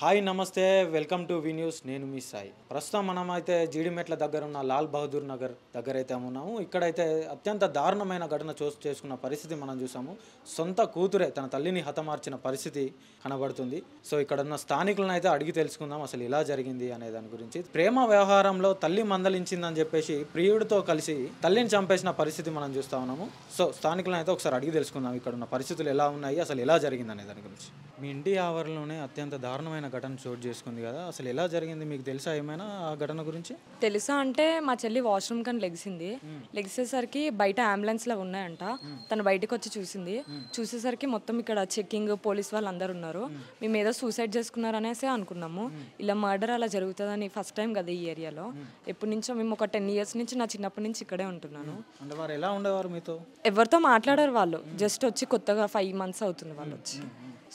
Hi నమస్తే welcome to V news. నేను మీ సాయి. ప్రస్తుతం మనం అయితే జీడిమెట్ల దగ్గర ఉన్న లాల్ బహదూర్ నగర్ దగ్గర అయితే ఉన్నాము. ఇక్కడైతే అత్యంత దారుణమైన ఘటన చేసుకున్న పరిస్థితి మనం చూసాము. సొంత కూతురే తన తల్లిని హతమార్చిన పరిస్థితి కనబడుతుంది. సో ఇక్కడ ఉన్న స్థానికులను అయితే అడిగి తెలుసుకుందాం అసలు ఎలా జరిగింది అనే దాని గురించి. ప్రేమ వ్యవహారంలో తల్లి మందలించిందని చెప్పేసి ప్రియుడితో కలిసి తల్లిని చంపేసిన పరిస్థితి మనం చూస్తూ ఉన్నాము. సో స్థానికులను అయితే ఒకసారి అడిగి తెలుసుకుందాం ఇక్కడ ఉన్న పరిస్థితులు ఎలా ఉన్నాయి, అసలు ఎలా జరిగింది అనే దాని గురించి. మీ ఇంటి ఆవరణలోనే అత్యంత దారుణమైన ఘటన చోటు చేసుకుంది కదా, అసలు ఎలా జరిగింది మీకు తెలుసా ఏమైనా ఆ ఘటన గురించి? తెలుసా అంటే మా చెల్లి వాష్రూమ్ కని లెగిసింది. లెగిసేసరికి బయట అంబులెన్స్లో ఉన్నాయంట. తను బయటకు వచ్చి చూసేసరికి మొత్తం ఇక్కడ చెక్కింగ్ పోలీస్ వాళ్ళు అందరు ఉన్నారు. మేము ఏదో సూసైడ్ చేసుకున్నారు అనేసి అనుకున్నాము. ఇలా మర్డర్ అలా జరుగుతుందని ఫస్ట్ టైం కదా ఈ ఏరియాలో. ఎప్పటి నుంచో మేము ఒక 10 years నుంచి, నా చిన్నప్పటి నుంచి ఇక్కడే ఉంటున్నాను. అంటే వారు ఎలా ఉండేవారు మీతో? ఎవరితో మాట్లాడారు వాళ్ళు, జస్ట్ వచ్చి కొత్తగా 5 months అవుతుంది వాళ్ళు వచ్చి.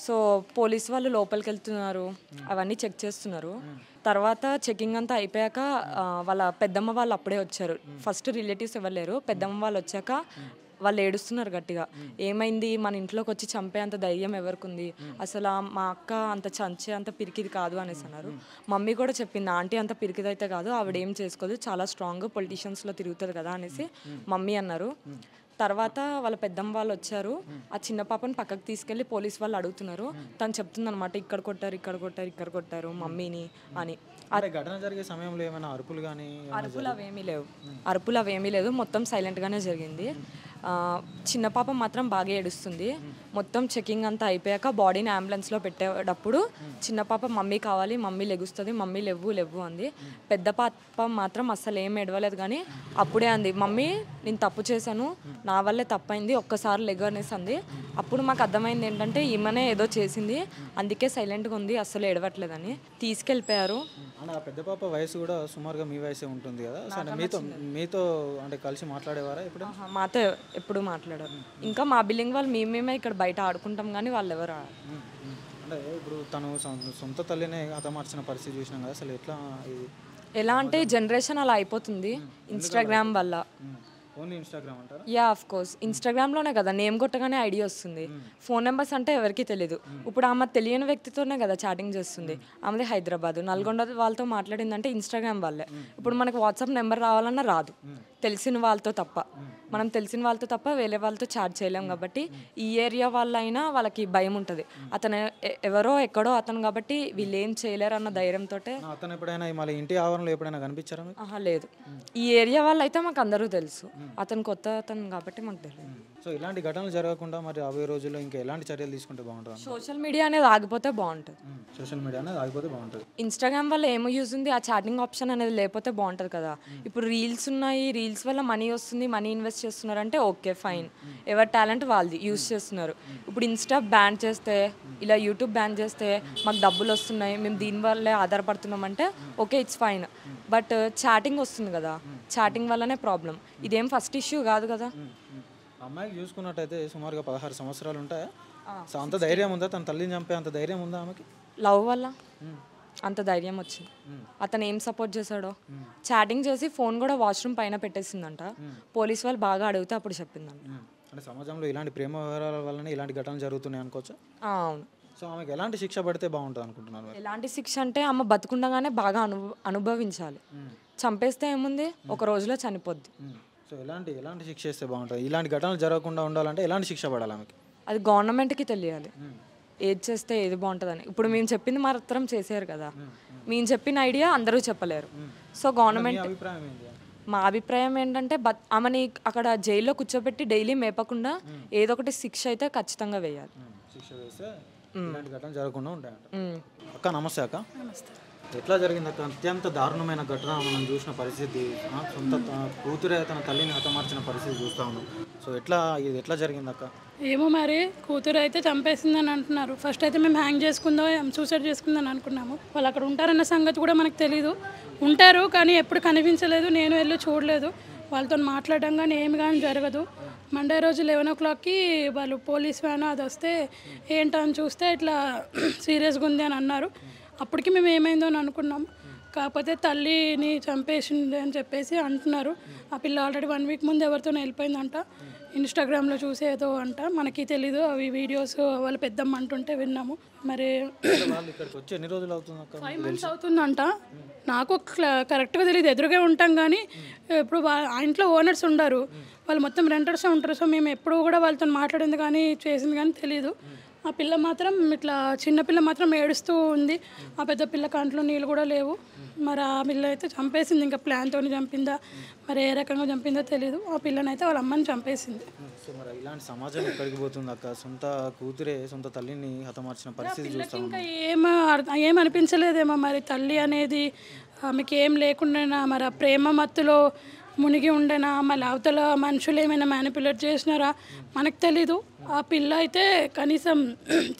సో పోలీస్ వాళ్ళు లోపలికి వెళ్తున్నారు, అవన్నీ చెక్ చేస్తున్నారు. తర్వాత చెకింగ్ అంతా అయిపోయాక వాళ్ళ పెద్దమ్మ వాళ్ళు అప్పుడే వచ్చారు. ఫస్ట్ రిలేటివ్స్ ఎవరు లేరు. పెద్దమ్మ వాళ్ళు వచ్చాక వాళ్ళు ఏడుస్తున్నారు గట్టిగా. ఏమైంది, మన ఇంట్లోకి వచ్చి చంపే అంత ధైర్యం ఎవరికి ఉంది, అసలు మా అక్క అంత చంచే అంత పిరికిది కాదు అనేసి అన్నారు. మమ్మీ కూడా చెప్పింది, ఆంటీ అంత పిరికిది అయితే కాదు, ఆవిడ ఏం చేసుకోదు, చాలా స్ట్రాంగ్, పొలిటీషియన్స్లో తిరుగుతుంది కదా అనేసి మమ్మీ అన్నారు. తర్వాత వాళ్ళ పెద్దమ్మ వాళ్ళు వచ్చారు. ఆ చిన్న పాపని పక్కకు తీసుకెళ్ళి పోలీస్ వాళ్ళు అడుగుతున్నారు. తను చెప్తుంది అనమాట, ఇక్కడ కొట్టారు మమ్మీని అని. ఘటన జరిగే సమయంలో ఏమైనా అరుపులు కానీ? అరుపులు అవేమీ లేదు, మొత్తం సైలెంట్గానే జరిగింది. చిన్న పాప మాత్రం బాగా ఏడుస్తుంది. మొత్తం చెకింగ్ అంతా అయిపోయాక బాడీని అంబులెన్స్లో పెట్టేటప్పుడు చిన్న పాప మమ్మీ కావాలి, మమ్మీ లెగుస్తుంది, మమ్మీ లెవ్వు అంది. పెద్ద పాప మాత్రం అస్సలు ఏం ఏడవలేదు, కానీ అప్పుడే అంది, మమ్మీ నేను తప్పు చేశాను, నా వల్లే తప్పైంది, ఒక్కసారి లెగ్ అనేసి అంది. అప్పుడు మాకు అర్థమైంది ఏంటంటే ఈమెనే ఏదో చేసింది, అందుకే సైలెంట్గా ఉంది, అస్సలు ఏడవట్లేదని. తీసుకెళ్ళిపోయారు. పెద్ద పాప వయసు కూడా సుమారుగా మీ వయసే ఉంటుంది కదా, మీతో అంటే కలిసి మాట్లాడేవారా ఇప్పుడు? మాతో ఎప్పుడు మాట్లాడారు. ఇంకా మా బిల్డింగ్ వాళ్ళు మేమే ఇక్కడ బయట ఆడుకుంటాం, కానీ వాళ్ళు ఎవరు అంటే ఇప్పుడు తను సొంత తల్లినే హతమార్చిన పరిస్థితి చూసినాం కదా, అసలు ఎలా అంటే జనరేషన్ అలా అయిపోతుంది ఇన్స్టాగ్రామ్ వల్ల. యా, ఆఫ్ కోర్స్ ఇన్స్టాగ్రామ్లోనే కదా నేమ్ కొట్టగానే ఐడియా వస్తుంది. ఫోన్ నెంబర్స్ అంటే ఎవరికి తెలియదు. ఇప్పుడు ఆమె తెలియని వ్యక్తితోనే కదా చాటింగ్ చేస్తుంది. ఆమెది హైదరాబాద్, నల్గొండ వాళ్ళతో మాట్లాడిందంటే ఇన్స్టాగ్రామ్ వాళ్ళే. ఇప్పుడు మనకు వాట్సాప్ నెంబర్ రావాలన్నా రాదు, తెలిసిన వాళ్ళతో తప్ప. మనం తెలిసిన వాళ్ళతో తప్ప వేరే వాళ్ళతో చాట్ చేయలేం. కాబట్టి ఈ ఏరియా వాళ్ళైనా వాళ్ళకి భయం ఉంటుంది, అతను ఎవరో ఎక్కడో అతను కాబట్టి వీళ్ళు ఏం చేయలేరు అన్న ధైర్యంతో. అతను ఎప్పుడైనా మళ్ళీ ఇంటి ఆవరణలో ఎప్పుడైనా కనిపించారా? లేదు, ఈ ఏరియా వాళ్ళు అయితే మాకు అందరూ తెలుసు, అతను కొత్త అతను కాబట్టి మాకు తెలియదు. సో ఇలాంటి ఘటనలు జరగకుండా మరి రాబోయే రోజుల్లో ఇంకా ఎలాంటి చర్యలు తీసుకుంటే బాగుంటుంది? సోషల్ మీడియా అనేది ఆగిపోతే బాగుంటుంది. ఇన్స్టాగ్రామ్ వల్ల ఏమో యూజ్ ఉంది, ఆ చాటింగ్ ఆప్షన్ అనేది లేకపోతే బాగుంటుంది కదా. ఇప్పుడు రీల్స్ ఉన్నాయి, రీల్స్ వల్ల మనీ వస్తుంది, మనీ ఇన్వెస్ట్ చేస్తున్నారు అంటే ఓకే ఫైన్, ఎవరి టాలెంట్ వాళ్ళది యూజ్ చేస్తున్నారు. ఇప్పుడు ఇన్స్టా బ్యాన్ చేస్తే, ఇలా యూట్యూబ్ బ్యాన్ చేస్తే మాకు డబ్బులు వస్తున్నాయి, మేము దీనివల్లే ఆధారపడుతున్నాం అంటే okay, it's fine. But chatting వస్తుంది కదా, చాటింగ్ వల్లనే ప్రాబ్లం. ఇదేం ఫస్ట్ ఇష్యూ కాదు కదా. అమ్మాయికి చూసుకున్నట్టయితే సుమారుగా 16 సంవత్సరాలు ఉంటాయా? సో అంత ధైర్యం ఉందా, తన తల్లిని చంపే అంత ధైర్యం ఉందా ఆమెకి? లవ్ వల్ల అంత ధైర్యం వచ్చింది. అతను ఏం సపోర్ట్ చేశాడో, చాటింగ్ చేసి ఫోన్ కూడా వాష్రూమ్ పైన పెట్టేసిందంట. పోలీస్ వాళ్ళు బాగా అడిగితే అప్పుడు చెప్పిందంట. అంటే సమాజంలో ఇలాంటి ప్రేమ వ్యవహారాల వల్లనే ఇలాంటి ఘటనలు జరుగుతున్నాయి అనుకోవచ్చా? అవును. సో ఆమెకి ఎలాంటి శిక్ష పడితే బాగుంటుంది అనుకుంటున్నారు? ఎలాంటి శిక్ష అంటే ఆమె బతుకుండగానే బాగా అనుభవించాలి. చంపేస్తే ఏముంది, ఒక రోజులో చనిపోద్ది. సో ఎలాంటి శిక్ష ఇస్తే బాగుంటుంది? ఇలాంటి ఘటనలు జరగకుండా ఉండాలంటే ఎలాంటి శిక్ష పడాలి ఆమెకి? అది గవర్నమెంట్కి తెలియాలి, ఏది చేస్తే ఏది బాగుంటుందని. ఇప్పుడు మేము చెప్పింది మాత్రం చేశారు కదా, మేము చెప్పిన ఐడియా అందరూ చెప్పలేరు. సో గవర్నమెంట్, మా అభిప్రాయం ఏంటంటే ఆమెని అక్కడ జైల్లో కూర్చోబెట్టి డైలీ మేపకుండా ఏదో ఒకటి శిక్ష అయితే ఖచ్చితంగా వేయాలి. శిక్ష వేస్తే ఇలాంటి ఘటన జరగకుండా ఉంటాయంట. అక్క నమస్తే. అక్క ఎట్లా జరిగింది అక్క? అత్యంత దారుణమైన ఘటన మనం చూసిన పరిస్థితి, సొంత కూతురే తన తల్లిని హతమార్చిన పరిస్థితి చూస్తూ ఉన్నాం. సో ఇది ఎట్లా జరిగింది అక్క? ఏమో మరి, కూతురు అయితే చంపేసిందని అంటున్నారు. ఫస్ట్ అయితే మేము హ్యాంగ్ చేసుకుందాం, సూసైడ్ చేసుకుందని అనుకున్నాము. వాళ్ళు అక్కడ ఉంటారన్న సంగతి కూడా మనకు తెలీదు. ఉంటారు కానీ ఎప్పుడు కనిపించలేదు, నేను వెళ్ళి చూడలేదు. వాళ్ళతో మాట్లాడడం కానీ ఏమి కానీ జరగదు. మండే రోజు 11 o'clockకి వాళ్ళు పోలీస్ వ్యాన్ అది వస్తే ఏంటని చూస్తే ఇట్లా సీరియస్గా ఉంది అని అన్నారు. అప్పటికి మేము ఏమైందో అని అనుకున్నాం. కాకపోతే తల్లిని చంపేసింది అని చెప్పేసి అంటున్నారు. ఆ పిల్ల ఆల్రెడీ 1 వీక్ ముందు ఎవరితో వెళ్ళిపోయిందంట, ఇన్స్టాగ్రామ్లో చూసేదో అంట, మనకి తెలీదు. అవి వీడియోస్ వాళ్ళ పెద్దమ్మ అంటుంటే విన్నాము. మరి వాళ్ళు ఇక్కడికి వచ్చి ఎన్ని రోజులు అవుతుంది అక్క? 5 months అవుతుందంట. నాకు కరెక్ట్గా తెలియదు, ఎదురుగా ఉంటాం కానీ ఇప్పుడు ఆ ఇంట్లో ఓనర్స్ ఉండరు, వాళ్ళు మొత్తం రెంటర్స్ ఉంటారు. సో మేము ఎప్పుడు కూడా వాళ్ళతో మాట్లాడింది కానీ చేసింది కానీ తెలియదు. ఆ పిల్ల మాత్రం ఇట్లా చిన్నపిల్ల మాత్రం ఏడుస్తూ ఉంది. ఆ పెద్ద పిల్ల కంట్లో నీళ్ళు కూడా లేవు. మరి ఆ పిల్ల అయితే చంపేసింది. ఇంకా ప్లాన్తో చంపిందా మరి ఏ రకంగా చంపిందో తెలియదు. ఆ పిల్లని వాళ్ళ అమ్మని చంపేసింది. సో మరి ఇలాంటి సమాజం ఎక్కడికి పోతుంది అక్క? సొంత కూతురే సొంత తల్లిని హతమార్చిన పరిస్థితి చూస్తాం. ఇంకా ఏం అనిపించలేదేమో మరి తల్లి అనేది ఆమెకి ఏం లేకుండా మరి ఆ ప్రేమ మత్తులో మునిగి ఉండేనా, మళ్ళీ అవతల మనుషులు ఏమైనా మ్యానిపులేట్ చేసినారా మనకు తెలీదు. ఆ పిల్ల అయితే కనీసం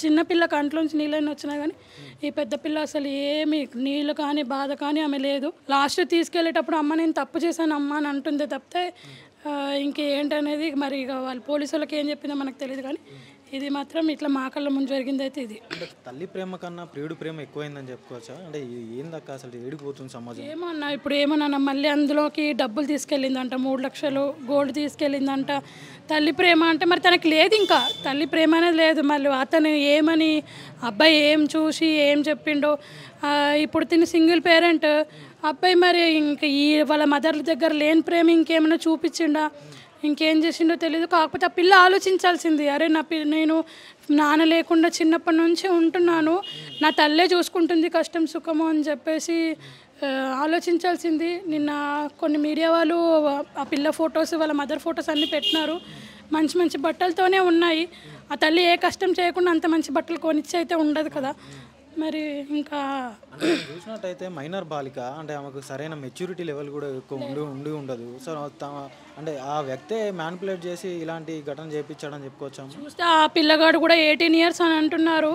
చిన్నపిల్ల కంట్లోంచి నీళ్ళని వచ్చినా కానీ ఈ పెద్ద పిల్ల అసలు ఏమి నీళ్ళు కానీ బాధ కానీ ఆమె లేదు. లాస్ట్ తీసుకెళ్ళేటప్పుడు అమ్మ నేను తప్పు చేశాను అమ్మ అని అంటుంది తప్పితే ఇంకేంటనేది మరి ఇక వాళ్ళు పోలీసు వాళ్ళకి ఏం చెప్పిందో మనకు తెలియదు. కానీ ఇది మాత్రం ఇట్లా మా కళ్ళ ముందు జరిగింది అయితే ఇది. అంటే తల్లి ప్రేమ కన్నా ప్రియుడు ప్రేమ ఎక్కువైందని చెప్పుకోవచ్చా? అంటే ఏందక్క అసలు ఏడిపోతుంది సమాజం? ఏమన్నా ఇప్పుడు ఏమన్నా మళ్ళీ అందులోకి డబ్బులు తీసుకెళ్ళిందంట, 3 లక్షలు గోల్డ్ తీసుకెళ్ళిందంట. తల్లి ప్రేమ అంటే మరి తనకి లేదు, ఇంకా తల్లి ప్రేమ అనేది లేదు. మళ్ళీ అతను ఏమని అబ్బాయి ఏం చూసి ఏం చెప్పిండో, ఇప్పుడు తిని సింగిల్ పేరెంట్ అబ్బాయి మరి ఇంకా వాళ్ళ మదర్ల దగ్గర లేని ప్రేమ ఇంకేమైనా చూపించిండా, ఇంకేం చేసిండో తెలియదు. కాకపోతే ఆ పిల్ల ఆలోచించాల్సింది, అరే నేను నాన్న లేకుండా చిన్నప్పటి నుంచి ఉంటున్నాను, నా తల్లే చూసుకుంటుంది కష్టం సుఖము అని చెప్పేసి ఆలోచించాల్సింది. నిన్న కొన్ని మీడియా వాళ్ళు ఆ పిల్ల ఫొటోస్ వాళ్ళ మదర్ ఫొటోస్ అన్నీ పెట్టినారు. మంచి మంచి బట్టలతోనే ఉన్నాయి. ఆ తల్లి ఏ కష్టం చేయకుండా అంత మంచి బట్టలు కొనిచ్చి అయితే ఉండదు కదా. మరి ఇంకా చూసినట్టయితే మైనర్ బాలిక అంటే ఆమెకు సరైన మెచ్యూరిటీ లెవెల్ కూడా ఎక్కువ ఉండదు. సో అంటే ఆ వ్యక్తే మ్యానిపులేట్ చేసి ఇలాంటి ఘటన చేయించాడని చెప్పుకోవచ్చాము. చూస్తే ఆ పిల్లగాడు కూడా 18 years అని అంటున్నారు.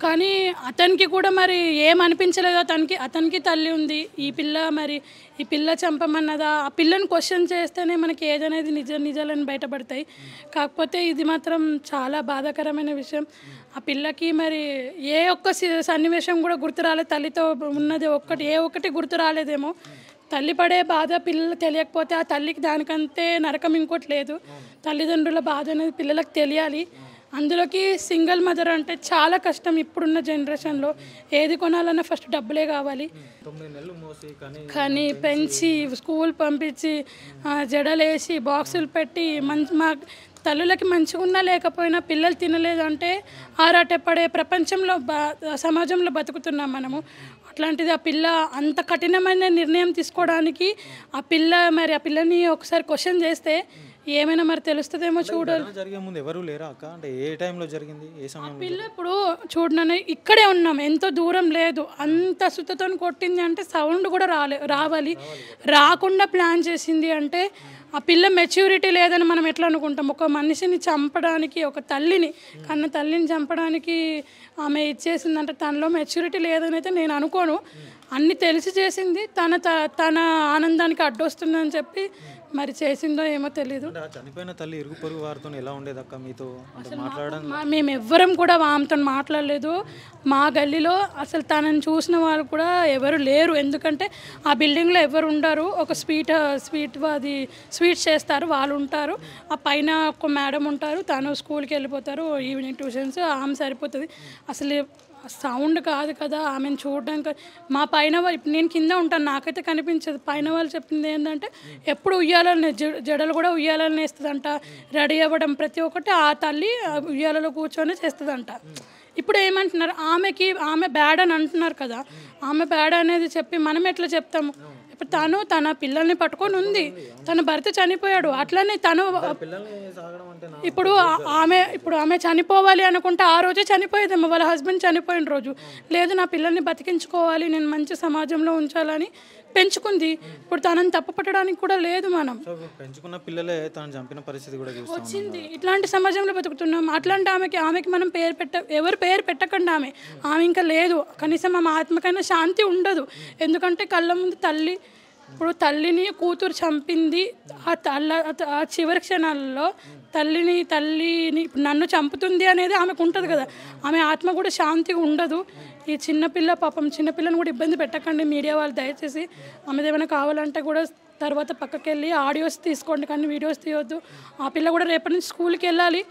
కానీ అతనికి కూడా మరి ఏమనిపించలేదు. అతనికి తల్లి ఉంది. ఈ పిల్ల చంపమన్నదా, ఆ పిల్లని క్వశ్చన్ చేస్తేనే మనకి ఏదనేది నిజాలని బయటపడతాయి. కాకపోతే ఇది మాత్రం చాలా బాధాకరమైన విషయం. ఆ పిల్లకి మరి ఏ ఒక్క సన్నివేశం కూడా గుర్తు రాలేదు. తల్లితో ఉన్నది ఒక్కటి గుర్తు రాలేదేమో. తల్లి పడే బాధ పిల్లలకు తెలియకపోతే ఆ తల్లికి దానికంతే నరకం ఇంకోటి లేదు. తల్లిదండ్రుల బాధ అనేది పిల్లలకు తెలియాలి. అందులోకి సింగిల్ మదర్ అంటే చాలా కష్టం. ఇప్పుడున్న జనరేషన్లో ఏది కొనాలన్నా ఫస్ట్ డబ్బులే కావాలి. 9 నెలలు మోసి కానీ పెంచి స్కూల్ పంపించి జడలేసి బాక్సులు పెట్టి మా తల్లులకి మంచిగా ఉన్నా లేకపోయినా పిల్లలు తినలేదంటే ఆరాటపడే ప్రపంచంలో సమాజంలో బతుకుతున్నాం మనము. అట్లాంటిది ఆ పిల్ల అంత కఠినమైన నిర్ణయం తీసుకోవడానికి ఆ పిల్లని ఒకసారి క్వశ్చన్ చేస్తే ఏమైనా మరి తెలుస్తుందేమో చూడాలి. జరిగే ముందు ఎవరు లేరా అక్క? అంటే ఏ టైంలో జరిగింది, ఏ సమయంలో? పిల్ల ఇప్పుడు చూడనని ఇక్కడే ఉన్నాం, ఎంతో దూరం లేదు. అంత సుత్తతో కొట్టింది అంటే సౌండ్ కూడా రావాలి. రాకుండా ప్లాన్ చేసింది అంటే ఆ పిల్ల మెచ్యూరిటీ లేదని మనం ఎట్లా అనుకుంటాం? ఒక మనిషిని చంపడానికి, ఒక కన్న తల్లిని చంపడానికి ఆమె ఇచ్చేసిందంటే తనలో మెచ్యూరిటీ లేదని అయితే నేను అనుకోను. అన్నీ తెలిసి చేసింది. తన ఆనందానికి అడ్డొస్తుందని చెప్పి మరి చేసిందో ఏమో తెలీదు. చనిపోయిన తల్లి ఇరుగు పొరుగు వారితో ఎలా ఉండేదక్క మీతో? అంటే మాట్లాడడం మేము ఎవ్వరం కూడా ఆమెతో మాట్లాడలేదు. మా గల్లీలో అసలు తనని చూసిన వాళ్ళు కూడా ఎవరు లేరు. ఎందుకంటే ఆ బిల్డింగ్లో ఎవరు ఉండరు. ఒక స్వీట్స్ చేస్తారు, వాళ్ళు ఉంటారు. ఆ పైన ఒక మేడం ఉంటారు, తను స్కూల్కి వెళ్ళిపోతారు, ఈవినింగ్ ట్యూషన్స్, ఆమె సరిపోతుంది. అసలు సౌండ్ కాదు కదా ఆమెను చూడడానికి. మా పైన ఇప్పుడు నేను కింద ఉంటాను, నాకైతే కనిపించదు. పైన వాళ్ళు చెప్పింది ఏంటంటే ఎప్పుడు ఉయ్యాలని జడలు కూడా ఉయ్యాలని వేస్తుందంట. రెడీ అవ్వడం ప్రతి ఒక్కటి ఆ తల్లి ఉయ్యాలలో కూర్చొని చేస్తుందంట. ఇప్పుడు ఏమంటున్నారు, ఆమె బ్యాడ్ అని అంటున్నారు కదా. ఆమె బ్యాడ్ అనేది చెప్పి మనం ఎట్లా చెప్తాము? ఇప్పుడు తన పిల్లల్ని పట్టుకొని ఉంది, తన భర్త చనిపోయాడు. అట్లనే ఇప్పుడు ఆమె చనిపోవాలి అనుకుంటే ఆ రోజే చనిపోయేదేమో, వాళ్ళ హస్బెండ్ చనిపోయిన రోజు. లేదు నా పిల్లల్ని బతికించుకోవాలి, నేను మంచి సమాజంలో ఉంచాలని పెంచుకుంది. ఇప్పుడు తనని తప్పుపట్టడానికి కూడా లేదు. మనం పెంచుకున్న పిల్లలే తను చంపిన పరిస్థితి కూడా వచ్చింది. ఇట్లాంటి సమాజంలో బతుకుతున్నాం. అట్లాంటి ఆమెకి మనం ఎవరు పేరు పెట్టకుండా ఆమె ఇంకా లేదు. కనీసం ఆమె ఆత్మకైనా శాంతి ఉండదు. ఎందుకంటే కళ్ళ ముందు తల్లి ఇప్పుడు తల్లిని కూతురు చంపింది, ఆ చివరి క్షణాలలో తల్లిని నన్ను చంపుతుంది అనేది ఆమెకు ఉంటుంది కదా, ఆమె ఆత్మ కూడా శాంతిగా ఉండదు. ఈ చిన్నపిల్ల పాపం, చిన్నపిల్లని కూడా ఇబ్బంది పెట్టకండి మీడియా వాళ్ళు దయచేసి. ఆమెది ఏమైనా కావాలంటే కూడా తర్వాత పక్కకి వెళ్ళి ఆడియోస్ తీసుకోండి, కానీ వీడియోస్ తీయొద్దు. ఆ పిల్ల కూడా రేపటి నుంచి స్కూల్కి వెళ్ళాలి.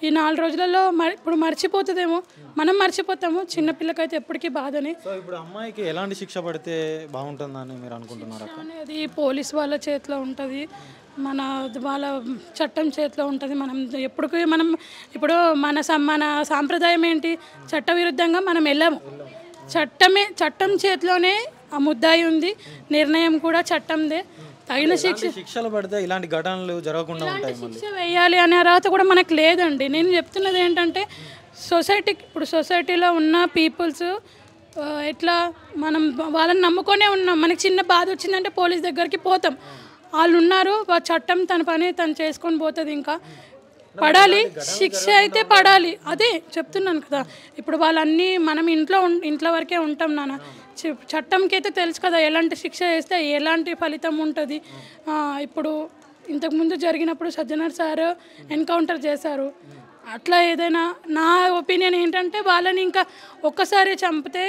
ఈ 4 రోజులలో ఇప్పుడు మర్చిపోతుందేమో, మనం మర్చిపోతాము, చిన్నపిల్లకైతే ఎప్పటికీ బాధని. సో ఇప్పుడు అమ్మాయికి ఎలాంటి శిక్ష పడితే బాగుంటుందని మీరు అనుకుంటున్నారు? అనేది పోలీస్ వాళ్ళ చేతిలో ఉంటుంది, వాళ్ళ చట్టం చేతిలో ఉంటుంది. ఇప్పుడు మన సాంప్రదాయం ఏంటి, చట్టవిరుద్ధంగా మనం వెళ్ళాము. చట్టం చేతిలోనే ఆ ముద్దాయి ఉంది, నిర్ణయం కూడా చట్టందే. తగిన శిక్షలు పడితే ఇలాంటి ఘటనలు జరగకుండా ఉంటాయి. శిక్ష వేయాలి అనే అర్హత కూడా మనకు లేదండి. నేను చెప్తున్నది ఏంటంటే ఇప్పుడు సొసైటీలో ఉన్న పీపుల్స్ ఎట్లా, మనం వాళ్ళని నమ్ముకొనే ఉన్నాం. మనకి చిన్న బాధ వచ్చిందంటే పోలీస్ దగ్గరికి పోతాం, వాళ్ళు ఉన్నారు, చట్టం తన పని తను చేసుకొని పోతుంది. ఇంకా పడాలి, శిక్ష అయితే పడాలి. అదే చెప్తున్నాను కదా, ఇప్పుడు వాళ్ళన్నీ మనం ఇంట్లో వరకే ఉంటాం నాన్న. చట్టంకి అయితే తెలుసు కదా ఎలాంటి శిక్ష వేస్తే ఎలాంటి ఫలితం ఉంటుంది. ఇప్పుడు ఇంతకుముందు జరిగినప్పుడు సజ్జనర్ సార్ ఎన్కౌంటర్ చేశారు. అట్లా ఏదైనా నా ఒపీనియన్ ఏంటంటే వాళ్ళని ఇంకా ఒక్కసారి చంపితే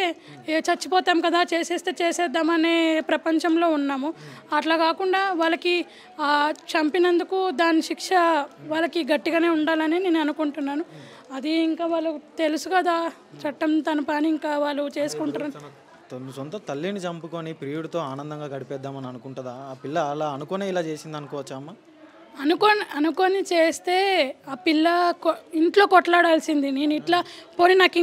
చచ్చిపోతాం కదా, చేసేద్దామనే ప్రపంచంలో ఉన్నాము. అట్లా కాకుండా వాళ్ళకి చంపినందుకు దాని శిక్ష వాళ్ళకి గట్టిగానే ఉండాలని నేను అనుకుంటున్నాను. అది ఇంకా వాళ్ళకు తెలుసు కదా, చట్టం తన పని ఇంకా వాళ్ళు చేసుకుంటారు. సొంత తల్లిని చంపుకొని ప్రియుడితో ఆనందంగా గడిపేద్దామని అనుకుంటుందా ఆ పిల్ల? అలా అనుకునే ఇలా చేసింది అనుకోవచ్చా అమ్మ? అనుకొని చేస్తే ఆ పిల్ల ఇంట్లో కొట్లాడాల్సింది. నేను ఇట్లా పోనీ నాకు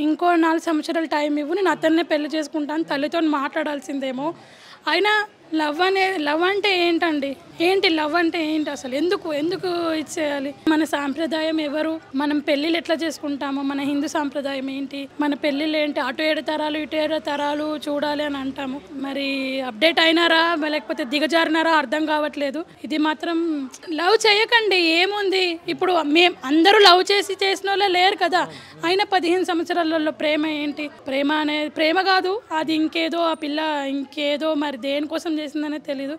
ఇంకో 4 సంవత్సరాలు టైం ఇవ్వు, నేను అతన్నే పెళ్లి చేసుకుంటాను, తల్లితో మాట్లాడాల్సిందేమో. అయినా లవ్ అంటే ఏంటండి, లవ్ అంటే ఏంటి అసలు, ఎందుకు ఇచ్చేయాలి? మన సాంప్రదాయం ఎవరు, మనం పెళ్ళిళ్ళు ఎట్లా చేసుకుంటాము, మన హిందూ సాంప్రదాయం ఏంటి, మన పెళ్ళిళ్ళు ఏంటి, అటు 7 తరాలు ఇటు 7 తరాలు చూడాలి అని అంటాము. మరి అప్డేట్ అయినారా లేకపోతే దిగజారినారా అర్థం కావట్లేదు. ఇది మాత్రం లవ్ చేయకండి, ఏముంది. ఇప్పుడు అందరూ లవ్ చేసిన వాళ్ళే లేరు కదా. అయినా 15 సంవత్సరాలలో ప్రేమ ఏంటి, ప్రేమ కాదు అది, ఇంకేదో. ఆ పిల్ల ఇంకేదో మరి దేనికోసం చేసిందనే తెలీదు.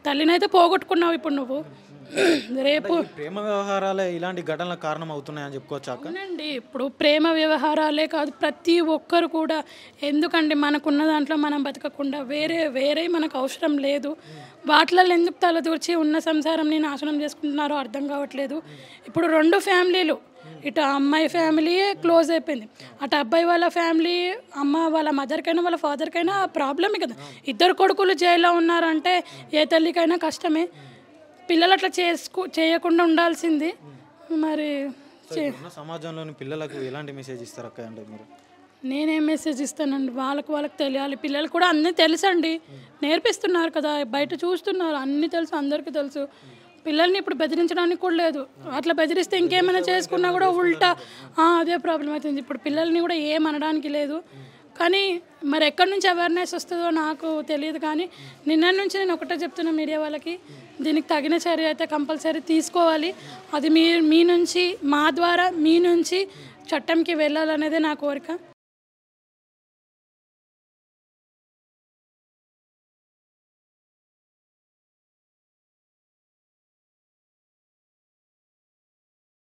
తల్లినైతే పోగొట్టుకున్నావు ఇప్పుడు నువ్వు. రేపు ప్రేమ వ్యవహారాలే ఇలాంటి ఘటనలకు కారణం అవుతున్నాయని చెప్పుకోవచ్చా? అవునండి, ఇప్పుడు ప్రేమ వ్యవహారాలే కాదు, ప్రతి ఒక్కరు కూడా. ఎందుకండి మనకున్న దాంట్లో మనం బతకకుండా వేరే మనకు అవసరం లేదు. వాటిలలో ఎందుకు తలదూర్చి ఉన్న సంసారంని నాశనం చేసుకుంటున్నారో అర్థం కావట్లేదు. ఇప్పుడు 2 ఫ్యామిలీలు, ఇటు అమ్మాయి ఫ్యామిలీ క్లోజ్ అయిపోయింది, అటు అబ్బాయి వాళ్ళ ఫ్యామిలీ, వాళ్ళ మదర్కైనా వాళ్ళ ఫాదర్కైనా ప్రాబ్లమే కదా. 2 కొడుకులు జైల్లో ఉన్నారంటే ఏ తల్లికైనా కష్టమే. పిల్లలు అట్లా చేయకుండా ఉండాల్సింది. మరి సమాజంలోని పిల్లలకు ఎలాంటి మెసేజ్ ఇస్తారు అక్క అంటే మీరు? నేనేం మెసేజ్ ఇస్తానండి, వాళ్ళకి తెలియాలి. పిల్లలు కూడా అన్నీ తెలుసండి, నేర్పిస్తున్నారు కదా, బయట చూస్తున్నారు, అన్నీ తెలుసు, అందరికీ తెలుసు. పిల్లల్ని ఇప్పుడు బెదిరించడానికి కూడా లేదు. అట్లా బెదిరిస్తే ఇంకేమైనా చేసుకున్నా కూడా ఉల్టా అదే ప్రాబ్లం అవుతుంది. ఇప్పుడు పిల్లల్ని కూడా ఏమనడానికి లేదు. కానీ మరి ఎక్కడి నుంచి అవేర్నెస్ వస్తుందో నాకు తెలియదు. కానీ నిన్న నుంచి నేను ఒకటే చెప్తున్నా మీడియా వాళ్ళకి, దీనికి తగిన చర్య అయితే కంపల్సరీ తీసుకోవాలి. అది మీ నుంచి, మా ద్వారా మీ నుంచి చట్టంకి వెళ్ళాలనేదే నా కోరిక.